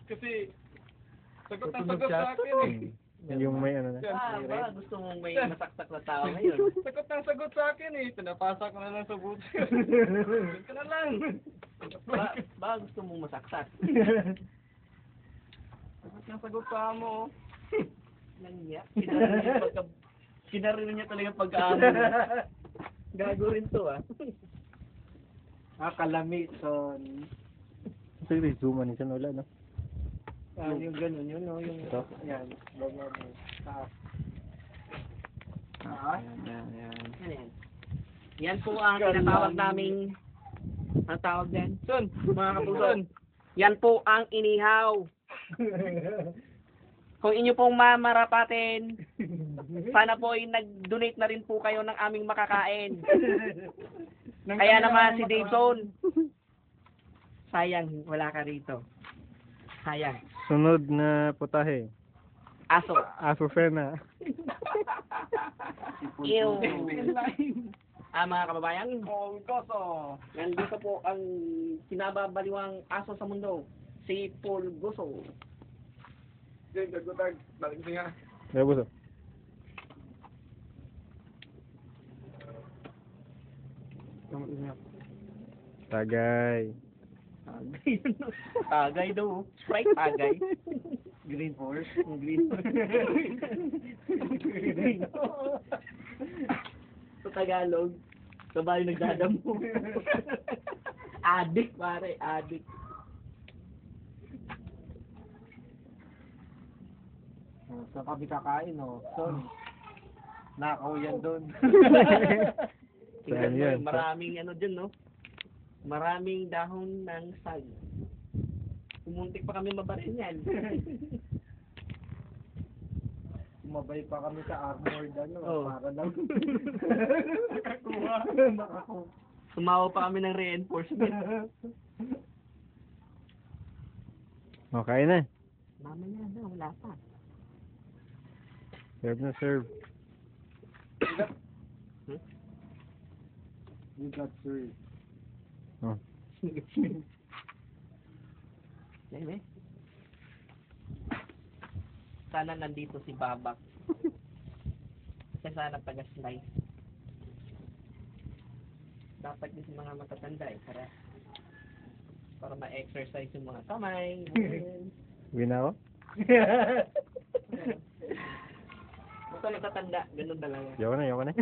Kasi, sagot ang sagot sa akin eh. Yung may ano na. Ba, gusto mong may masaksak na tao ngayon. Sagot ang sagot sa akin eh. Pinapasa ko na lang sa buto. Sagot ka na lang. Ba, gusto mong masaksak. Sagot ng sagot sa mo. Nangya. Kinarin niya talaga pagkaano. Gago rin to ah. Kalami, son. Sige, zoom ano siya wala, no? Yung ganun, yun, no? Yung, Ito? yan. Ganyan, no? Taas. Yan. Ano yan? Yan po ang tinatawag naming, ang tawag din? Son, mga kapuson. Yan po ang inihaw. Kung inyo pong mamarapatin, sana po ay nag-donate na rin po kayo ng aming makakain. Kaya naman si Daveson, sayang, wala ka rito. Sayang. Sunod na putahe. Aso. Asofena. Ew. Mga kababayan, Paul Goso. nandito po ang kinababaliwang aso sa mundo, si Paul Goso. Sige, gagutag. Balik siya. Kaya buso. Tagay. Tagay daw. Sprite tagay. Green horse. Green. Sa Tagalog, sabay nagdadamo. Adik pare, adik. Sa kami kakain, no? Son. Nakaw yan doon. Tingnan mo, yan? maraming ano dyan, no? Maraming dahon ng sag. Pumuntik pa kami mabaril yan. Sumabay pa kami sa armored, ano? Oo. Para lang. Nakakuha. Sumawa pa kami ng reinforcement. Okay na. Mamaya na, wala pa. Serve na serve. You got served. Oh. Deme. Sana nandito si Babak. Kasi sana taga-slice. Dapat din sa mga matatanda eh, para ma-exercise yung mga kamay. Win ako? Basta matatanda, ganun talaga. Yawa na.